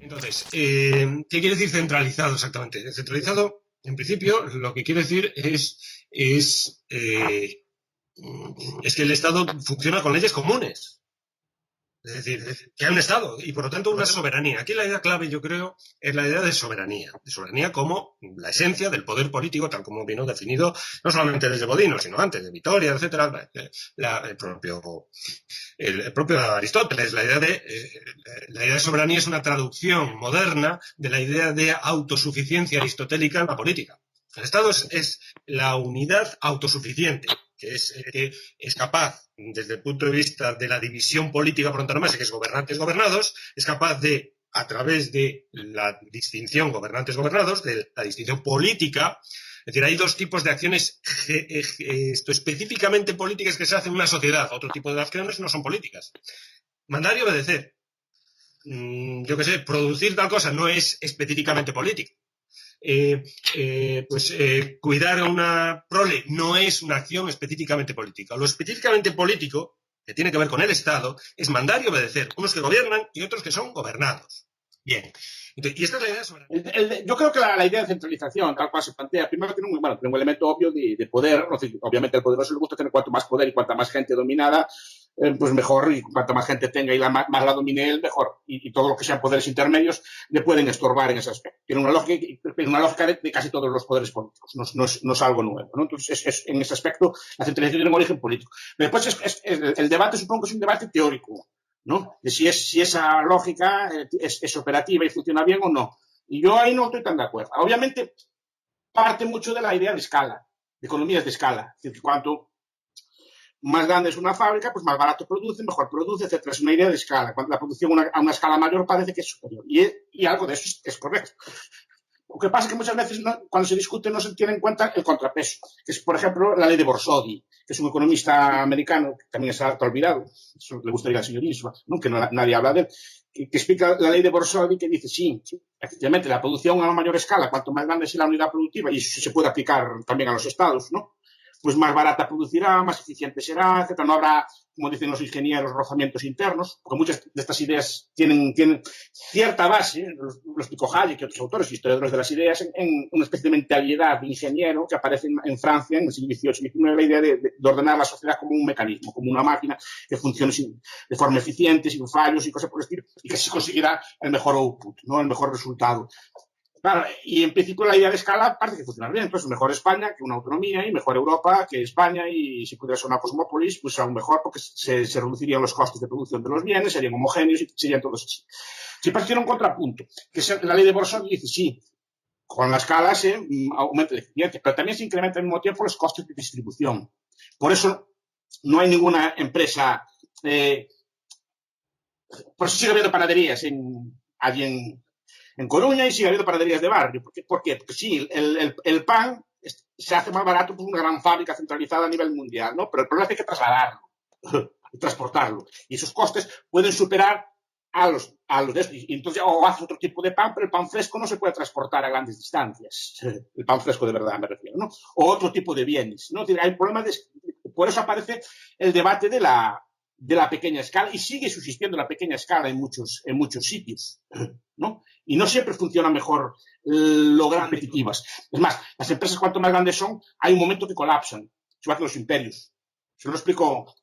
Entonces, ¿qué quiere decir centralizado exactamente? Centralizado, en principio, lo que quiere decir es que el Estado funciona con leyes comunes. Es decir, que hay un Estado y, por lo tanto, una soberanía. Aquí la idea clave, yo creo, es la idea de soberanía. De soberanía como la esencia del poder político, tal como vino definido no solamente desde Bodino, sino antes de Vitoria, etcétera, el propio Aristóteles. La idea de soberanía es una traducción moderna de la idea de autosuficiencia aristotélica en la política. El Estado es la unidad autosuficiente, que es capaz, desde el punto de vista de la división política por antonomasia, que es gobernantes-gobernados, es capaz de, a través de la distinción gobernantes-gobernados, de la distinción política, es decir, hay dos tipos de acciones específicamente políticas que se hacen en una sociedad. Otro tipo de acciones no son políticas. Mandar y obedecer. Yo qué sé, producir tal cosa no es específicamente político. Cuidar a una prole no es una acción específicamente política. Lo específicamente político, que tiene que ver con el Estado, es mandar y obedecer. Unos que gobiernan y otros que son gobernados. Bien. Y esta es la idea sobre... Yo creo que la idea de centralización, tal cual se plantea, primero tiene un elemento obvio de poder. Obviamente al poderoso le gusta tener cuanto más poder y cuanta más gente dominada, pues mejor, y cuanta más gente tenga y más la domine él, mejor. Y todo lo que sean poderes intermedios le pueden estorbar en ese aspecto. Tiene una lógica de casi todos los poderes políticos, no es algo nuevo, ¿no? Entonces, en ese aspecto, la centralización tiene un origen político. Pero después, el debate supongo que es un debate teórico, ¿no? De si esa lógica es operativa y funciona bien o no. Y yo ahí no estoy tan de acuerdo. Obviamente, parte mucho de la idea de escala, de economías de escala. Es decir, que cuanto más grande es una fábrica, pues más barato produce, mejor produce, etcétera. Es una idea de escala. Cuando la producción a una escala mayor parece que es superior. Y algo de eso es correcto. Lo que pasa es que muchas veces cuando se discute no se tiene en cuenta el contrapeso, que es, por ejemplo, la ley de Borsodi, que es un economista americano, que también está olvidado, eso le gustaría al señor Isma, ¿no? Que nadie habla de él, que explica la ley de Borsodi, que dice, sí, efectivamente, la producción a una mayor escala, cuanto más grande sea la unidad productiva, y eso se puede aplicar también a los estados, ¿no? Pues más barata producirá, más eficiente será, etcétera. No habrá, como dicen los ingenieros, rozamientos internos, porque muchas de estas ideas tienen cierta base, lo explicó Hayek y otros autores, historiadores de las ideas, en una especie de mentalidad de ingeniero que aparece en Francia en el siglo XVIII y XIX, la idea de ordenar la sociedad como un mecanismo, como una máquina que funcione de forma eficiente, sin fallos y cosas por el estilo, y que se conseguirá el mejor output, ¿no? El mejor resultado. Claro, y en principio la idea de escala parece que funciona bien. Entonces, mejor España que una autonomía y mejor Europa que España, y si pudiera ser una cosmópolis, pues aún mejor, porque se reducirían los costes de producción de los bienes, serían homogéneos y serían todos así. Siempre tiene un contrapunto, que es la ley de Borsodi, dice sí, con la escala se aumenta la eficiencia, pero también se incrementa al mismo tiempo los costes de distribución. Por eso no hay ninguna empresa, por eso sigue habiendo panaderías allí en Coruña y sigue habiendo panaderías de barrio. ¿Por qué? Porque sí, el pan se hace más barato por una gran fábrica centralizada a nivel mundial, ¿no? Pero el problema es que hay que trasladarlo y transportarlo. Y esos costes pueden superar a los de estos. Y entonces, o haces otro tipo de pan, pero el pan fresco no se puede transportar a grandes distancias. El pan fresco de verdad me refiero, ¿no? O otro tipo de bienes, ¿no? Hay problemas por eso aparece el debate de la pequeña escala, y sigue subsistiendo la pequeña escala en muchos sitios, ¿no? Y no siempre funciona mejor lograr competitivas. Es más, las empresas cuanto más grandes son, hay un momento que colapsan, igual que los imperios. Se lo explico,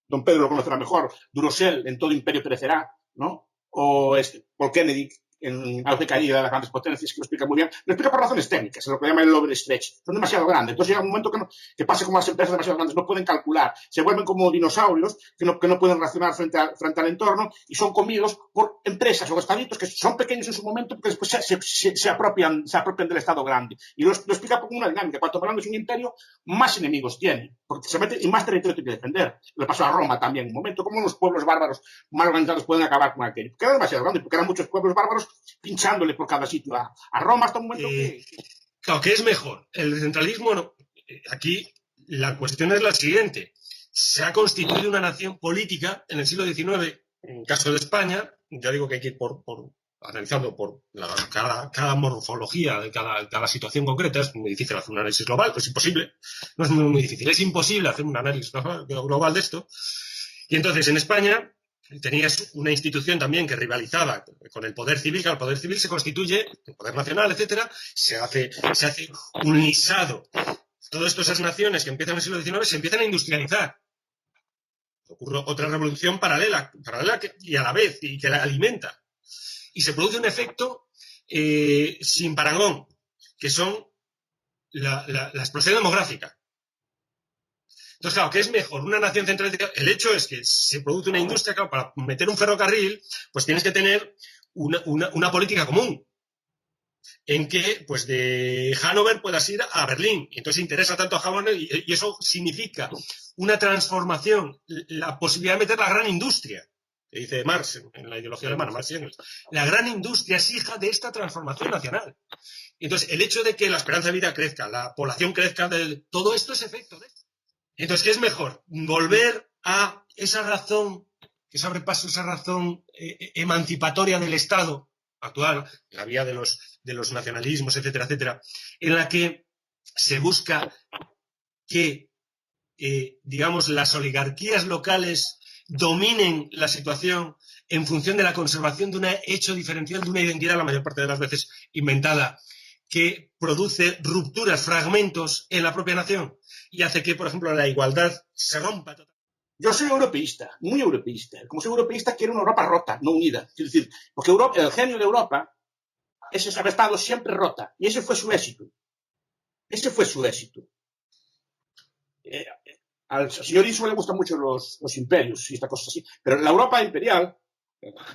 don Pedro lo conocerá mejor, Duracell, en todo imperio perecerá, ¿no? O Paul Kennedy, en Auge Caída de las grandes potencias, que lo explica muy bien. Lo explica por razones técnicas, es lo que llaman el overstretch. Son demasiado grandes. Entonces llega un momento que pasa como las empresas demasiado grandes, no pueden calcular. Se vuelven como dinosaurios que no pueden reaccionar frente al entorno y son comidos por empresas o estaditos que son pequeños en su momento, porque después se apropian del Estado grande. Y lo explica como una dinámica. Cuanto más grande es un imperio, más enemigos tiene, porque se mete y más territorio tiene que defender. Le pasó a Roma también. Un momento como los pueblos bárbaros mal organizados pueden acabar con aquello. Porque era demasiado grande, porque eran muchos pueblos bárbaros pinchándole por cada sitio a Roma hasta un momento Claro, ¿qué es mejor? El centralismo no. Aquí la cuestión es la siguiente. Se ha constituido una nación política en el siglo XIX, en el caso de España, ya digo que hay que ir analizando por cada morfología de cada situación concreta. Es muy difícil hacer un análisis global, pero es imposible. No es muy difícil, es imposible hacer un análisis global de esto. Y entonces, en España, tenías una institución también que rivalizaba con el poder civil, que el poder civil se constituye, el poder nacional, etcétera, se hace un lisado. Todas estas naciones que empiezan en el siglo XIX se empiezan a industrializar. Ocurre otra revolución paralela y a la vez, y que la alimenta. Y se produce un efecto sin parangón, que son la explosión demográfica. Entonces, claro, ¿qué es mejor? Una nación centralizada. El hecho es que se produce una industria, claro, para meter un ferrocarril, pues tienes que tener una política común, en que, pues, de Hannover puedas ir a Berlín. Y entonces interesa tanto a Hannover y eso significa una transformación, la posibilidad de meter la gran industria, que dice Marx en la ideología alemana, Marx y Engels. La gran industria es hija de esta transformación nacional. Entonces, el hecho de que la esperanza de vida crezca, la población crezca, todo esto es efecto de esto. Entonces, ¿qué es mejor? Volver a esa razón, que se abre paso, esa razón emancipatoria del Estado actual, la vía de los nacionalismos, etcétera, etcétera, en la que se busca que, digamos, las oligarquías locales dominen la situación en función de la conservación de un hecho diferencial, de una identidad, la mayor parte de las veces inventada, que produce rupturas, fragmentos en la propia nación y hace que, por ejemplo, la igualdad se rompa totalmente. Yo soy europeísta, muy europeísta. Como soy europeísta, quiero una Europa rota, no unida. Es decir, porque Europa, el genio de Europa es haber estado siempre rota. Y ese fue su éxito. Ese fue su éxito. Al señor Iso le gustan mucho los imperios y esta cosa así. Pero la Europa imperial,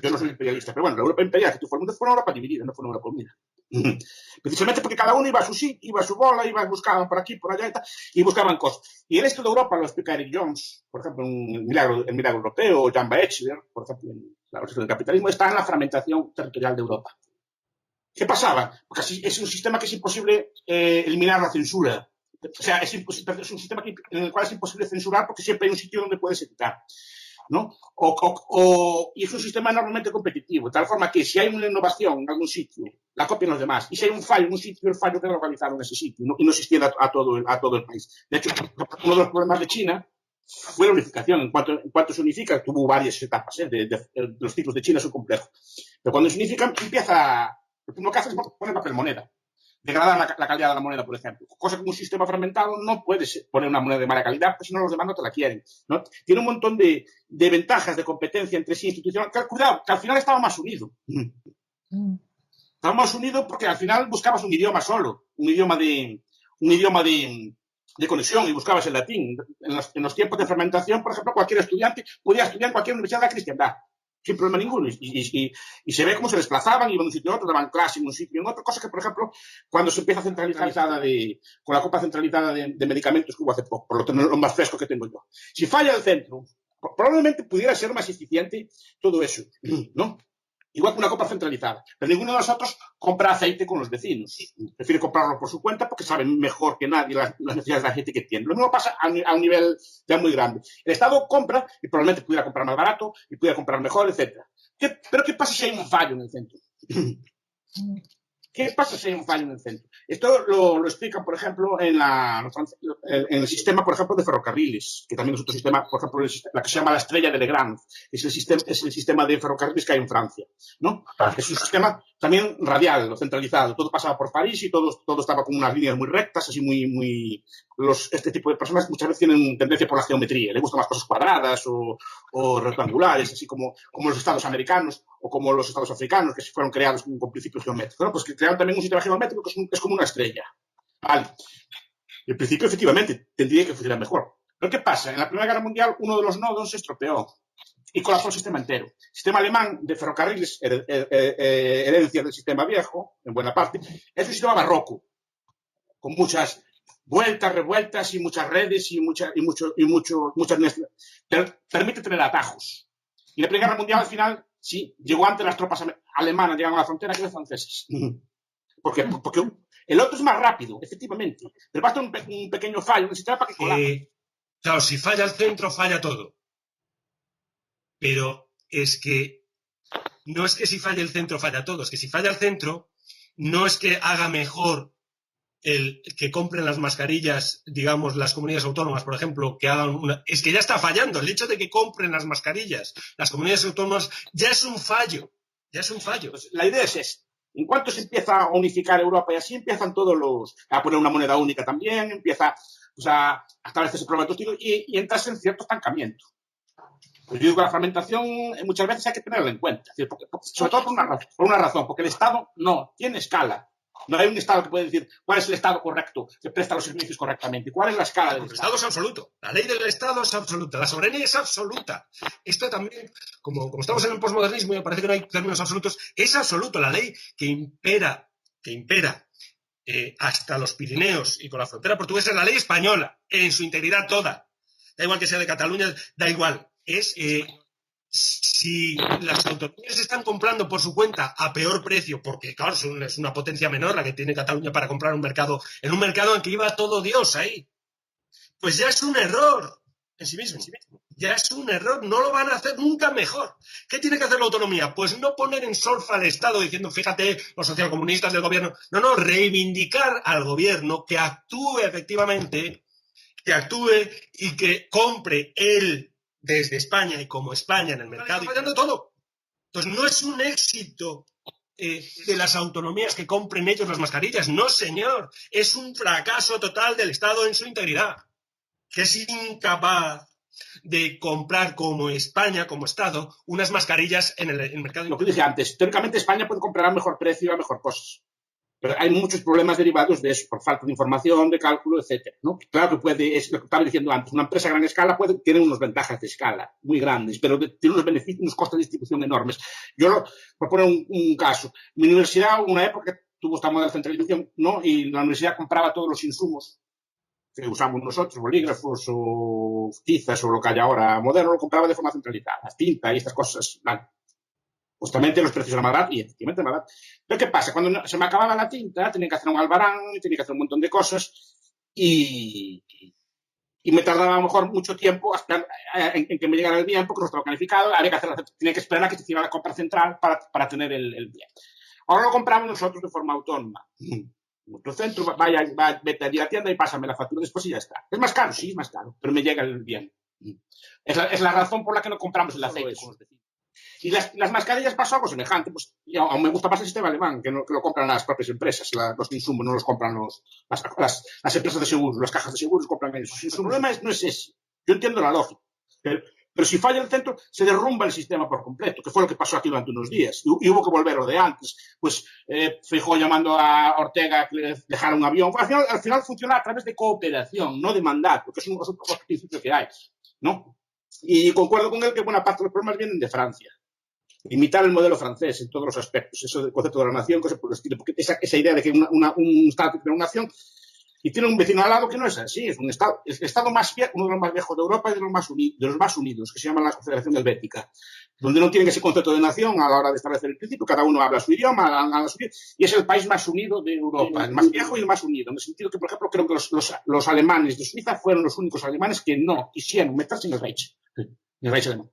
yo no soy imperialista, pero bueno, la Europa imperial que tú fue una Europa dividida, no fue una Europa unida. Precisamente porque cada uno iba a su sitio, iba a su bola, buscaban por aquí, por allá y buscaban cosas. Y el esto de Europa lo explica Eric Jones, por ejemplo, en El Milagro Europeo, o Jan Baechler, por ejemplo, en La Origen del Capitalismo, está en la fragmentación territorial de Europa. ¿Qué pasaba? Porque así es un sistema que es imposible eliminar la censura. O sea, es un sistema en el cual es imposible censurar porque siempre hay un sitio donde puedes editar, ¿no? Y es un sistema enormemente competitivo, de tal forma que si hay una innovación en algún sitio, la copian los demás. Y si hay un fallo en un sitio, el fallo queda localizado en ese sitio, ¿no? Y no se extiende a todo el país. De hecho, uno de los problemas de China fue la unificación. En cuanto se unifica, tuvo varias etapas. Los ciclos de China son complejos. Pero cuando se unifican, lo primero que hace es poner papel moneda. Degradar la calidad de la moneda, por ejemplo. Cosa que en un sistema fragmentado no puedes poner una moneda de mala calidad, porque si no los demás no te la quieren, ¿no? Tiene un montón de ventajas de competencia entre sí institucional. Cuidado, que al final estaba más unido. Estaba más unido porque al final buscabas un idioma solo, un idioma de conexión y buscabas el latín. En los tiempos de fragmentación, por ejemplo, cualquier estudiante podía estudiar en cualquier universidad de la cristiandad. Sin problema ninguno. Y se ve cómo se desplazaban, iban de un sitio a otro, daban clase en un sitio y en otro, cosa que, por ejemplo, cuando se empieza centralizada con la compra centralizada de medicamentos que hubo hace poco, por lo más fresco que tengo yo. Si falla el centro, probablemente pudiera ser más eficiente todo eso, ¿no? Igual que una compra centralizada. Pero ninguno de nosotros compra aceite con los vecinos. Prefiere comprarlo por su cuenta porque saben mejor que nadie las necesidades de la gente que tiene. Lo mismo pasa a un nivel ya muy grande. El Estado compra y probablemente pudiera comprar más barato y pudiera comprar mejor, etc. Pero ¿qué pasa si hay un fallo en el centro? ¿Qué pasa si hay un fallo en el centro? Esto lo explican, por ejemplo, en el sistema, por ejemplo, de ferrocarriles, que también es otro sistema, por ejemplo, la que se llama la estrella de Legrand, es el sistema de ferrocarriles que hay en Francia, ¿no? Es un sistema también radial, centralizado, todo pasaba por París y todo estaba con unas líneas muy rectas, así este tipo de personas muchas veces tienen tendencia por la geometría, les gustan las cosas cuadradas o rectangulares, así como los estados americanos o como los estados africanos, que fueron creados con principios geométricos. Bueno, pues que crearon también un sistema geométrico que es como una estrella. Vale. El principio, efectivamente, tendría que funcionar mejor. Pero ¿qué pasa? En la Primera Guerra Mundial, uno de los nodos se estropeó y colapsó el sistema entero. El sistema alemán de ferrocarriles, herencia del sistema viejo, en buena parte, es un sistema barroco, con muchas vueltas, revueltas y muchas redes y muchas permite tener atajos. Y la Primera Guerra Mundial, al final, sí, llegó antes las tropas alemanas, llegaron a la frontera que los franceses. Porque el otro es más rápido, efectivamente. Pero basta un pequeño fallo en el sistema para que colapse. Claro, si falla el centro, falla todo. Pero es que no es que si falla el centro, falla todo. Es que si falla el centro, no es que haga mejor el que compren las mascarillas, digamos, las comunidades autónomas, por ejemplo, que hagan una... Es que ya está fallando. El hecho de que compren las mascarillas las comunidades autónomas ya es un fallo. Ya es un fallo. Pues la idea es esta. En cuanto se empieza a unificar Europa y así empiezan todos los... a poner una moneda única también, empieza pues, a establecerse ese problema y entras en cierto estancamiento. Pues yo digo que la fragmentación muchas veces hay que tenerla en cuenta. Es decir, sobre todo por una razón, porque el Estado no tiene escala. No hay un Estado que puede decir cuál es el Estado correcto, que presta los servicios correctamente. ¿Cuál es la escala del Estado? El Estado es absoluto. La ley del Estado es absoluta. La soberanía es absoluta. Esto también, como estamos en el posmodernismo y me parece que no hay términos absolutos, es absoluto. La ley que impera hasta los Pirineos y con la frontera portuguesa es la ley española, en su integridad toda. Da igual que sea de Cataluña, da igual. Si las autonomías están comprando por su cuenta a peor precio, porque claro, es una potencia menor la que tiene Cataluña para comprar en un mercado en que iba todo Dios ahí, pues ya es un error en sí mismo. Ya es un error, no lo van a hacer nunca mejor. ¿Qué tiene que hacer la autonomía? Pues no poner en solfa al Estado diciendo, fíjate, los socialcomunistas del gobierno. No, reivindicar al gobierno que actúe efectivamente, que actúe y que compre él desde España y como España en el mercado. Está fallando todo. Entonces no es un éxito de las autonomías que compren ellos las mascarillas. No, señor. Es un fracaso total del Estado en su integridad, que es incapaz de comprar como España, como Estado, unas mascarillas en el mercado. Lo que dije antes, teóricamente España puede comprar a mejor precio y a mejor cosas. Pero hay muchos problemas derivados de eso, por falta de información, de cálculo, etcétera, ¿no? Claro que puede, es lo que estaba diciendo antes, una empresa a gran escala tiene unas ventajas de escala muy grandes, pero tiene unos beneficios, unos costos de distribución enormes. Por poner un caso, mi universidad, una época, tuvo esta moda de centralización, ¿no? Y la universidad compraba todos los insumos que usamos nosotros, bolígrafos o tizas o lo que hay ahora moderno, lo compraba de forma centralizada, tinta y estas cosas, ¿vale? Justamente los precios eran más baratos y efectivamente más baratos. Pero ¿qué pasa? Cuando se me acababa la tinta, tenía que hacer un albarán, tenía que hacer un montón de cosas y me tardaba a lo mejor mucho tiempo en que me llegara el bien porque no estaba planificado, tenía que esperar a que se hiciera la compra central para tener el bien. Ahora lo compramos nosotros de forma autónoma. Nuestro centro, vete allí a la tienda y pásame la factura después y ya está. ¿Es más caro? Sí, es más caro, pero me llega el bien. Es la razón por la que no compramos el aceite. Y las mascarillas pasó algo semejante. Pues, aún me gusta más el sistema alemán, que lo compran las propias empresas, los insumos, no los compran las empresas de seguros, las cajas de seguros compran esos. El problema no es ese. Yo entiendo la lógica. Pero si falla el centro, se derrumba el sistema por completo, que fue lo que pasó aquí durante unos días. Y hubo que volver lo de antes. Pues Feijóo llamando a Ortega que le dejara un avión. Al final funciona a través de cooperación, no de mandato, que es un principio que hay, ¿no? Y concuerdo con él que buena parte de los problemas vienen de Francia. Imitar el modelo francés en todos los aspectos, eso del concepto de la nación, cosas por el estilo, porque esa idea de que un Estado tiene una nación y tiene un vecino al lado que no es así, es un Estado, el Estado más viejo, uno de los más viejos de Europa y de los más unidos, que se llama la Confederación Helvética, donde no tienen ese concepto de nación a la hora de establecer el principio, cada uno habla su idioma, y es el país más unido de Europa, el más viejo y el más unido, en el sentido que, por ejemplo, creo que los alemanes de Suiza fueron los únicos alemanes que no quisieron meterse en el Reich alemán.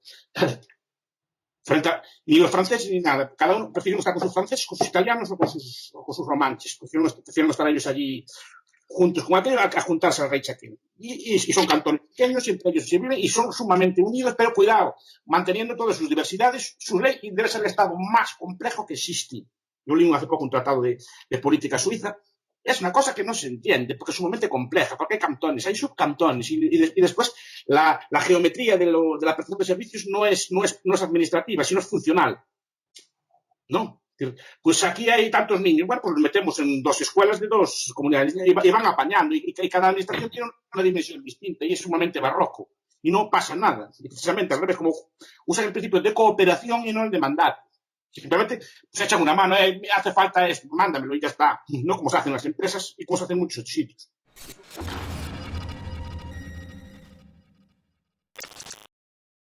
Ni los franceses ni nada. Cada uno prefiere estar con sus franceses, con sus italianos o con sus romanches. Prefieren estar ellos allí juntos con aquello a juntarse al Reich aquel. Y son cantones pequeños y entre ellos se viven y son sumamente unidos, pero cuidado, manteniendo todas sus diversidades, su ley debe ser el Estado más complejo que existe. Yo leí hace poco un tratado de política suiza. Es una cosa que no se entiende, porque es sumamente compleja, porque hay cantones, hay subcantones, y después la geometría de la prestación de servicios no es administrativa, sino es funcional. ¿No? Pues aquí hay tantos niños, bueno, pues los metemos en 2 escuelas de 2 comunidades y van apañando, y cada administración tiene una dimensión distinta y es sumamente barroco. Y no pasa nada. Y precisamente al revés, como usan el principio de cooperación y no el de mandato. Simplemente se echan una mano, hace falta esto, mándamelo y ya está. No como se hacen las empresas y como se hacen en muchos sitios.